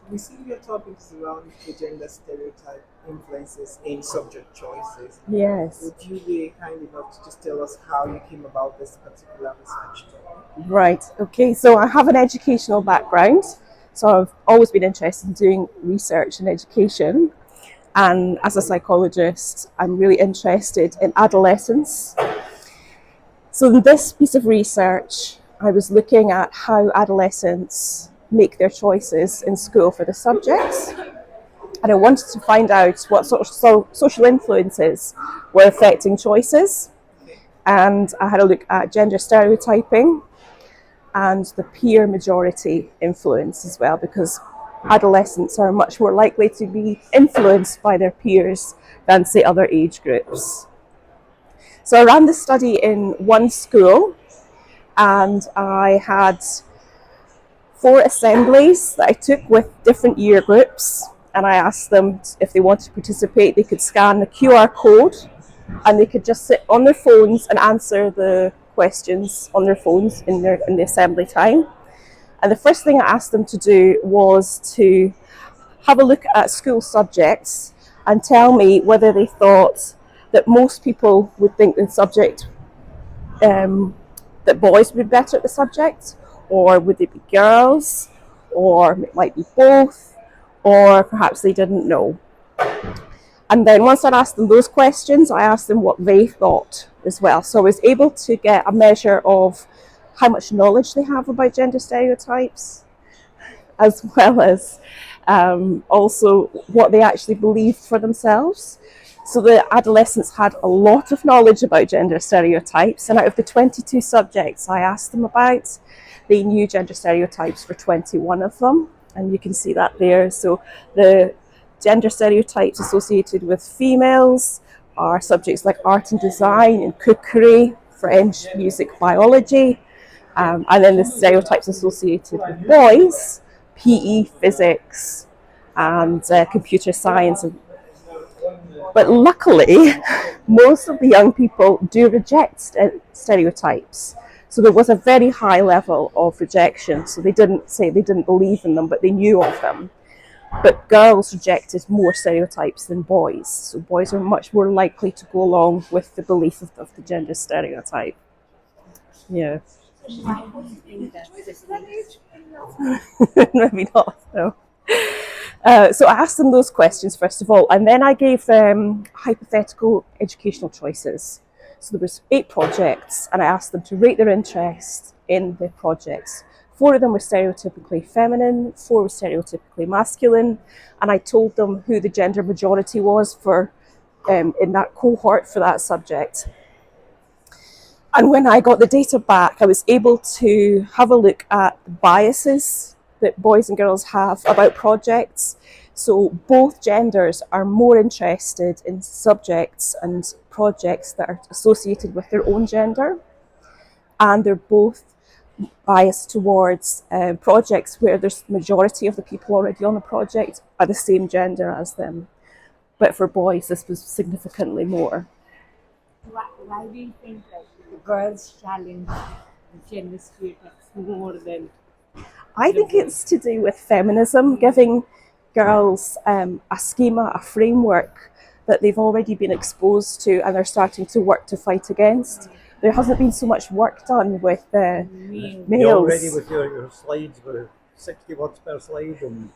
we see your topics around the gender stereotype influences in subject choices. Yes. Would you be kind enough to just tell us how you came about this particular research topic? Right. Okay. So I have an educational background. So I've always been interested in doing research and education. And as a psychologist, I'm really interested in adolescence. So in this piece of research, I was looking at how adolescents make their choices in school for the subjects. And I wanted to find out what sort of social influences were affecting choices. And I had a look at gender stereotyping and the peer majority influence as well, because adolescents are much more likely to be influenced by their peers than, say, other age groups. So I ran the study in one school, and I had 4 assemblies that I took with different year groups, and I asked them if they wanted to participate. They could scan the QR code and they could just sit on their phones and answer the questions on their phones in the assembly time. And the first thing I asked them to do was to have a look at school subjects and tell me whether they thought that most people would think the subject, that boys would be better at the subject, or would it be girls, or it might be both, or perhaps they didn't know. And then once I'd asked them those questions, I asked them what they thought as well. So I was able to get a measure of how much knowledge they have about gender stereotypes, as well as also what they actually believed for themselves. So the adolescents had a lot of knowledge about gender stereotypes, and out of the 22 subjects I asked them about, they knew gender stereotypes for 21 of them, and you can see that there. So the gender stereotypes associated with females are subjects like art and design and cookery, French, music, biology, and then the stereotypes associated with boys, PE, physics, and computer science. But luckily, most of the young people do reject stereotypes. So there was a very high level of rejection. So they didn't say they didn't believe in them, but they knew of them. But girls rejected more stereotypes than boys. So boys are much more likely to go along with the belief of the gender stereotype. Yeah. Maybe not, no. So I asked them those questions first of all, and then I gave them hypothetical educational choices. So there was 8 projects, and I asked them to rate their interest in the projects. 4 of them were stereotypically feminine, 4 were stereotypically masculine, and I told them who the gender majority was for in that cohort for that subject. And when I got the data back, I was able to have a look at the biases that boys and girls have about projects. So both genders are more interested in subjects and projects that are associated with their own gender. And they're both biased towards projects where there's the majority of the people already on the project are the same gender as them. But for boys, this was significantly more. Why do you think that the girls challenge the gender stereotypes more than? I think it's to do with feminism, giving girls a schema, a framework that they've already been exposed to and they're starting to work to fight against. There hasn't been so much work done with males. You're already with your slides with 60 words per slide. And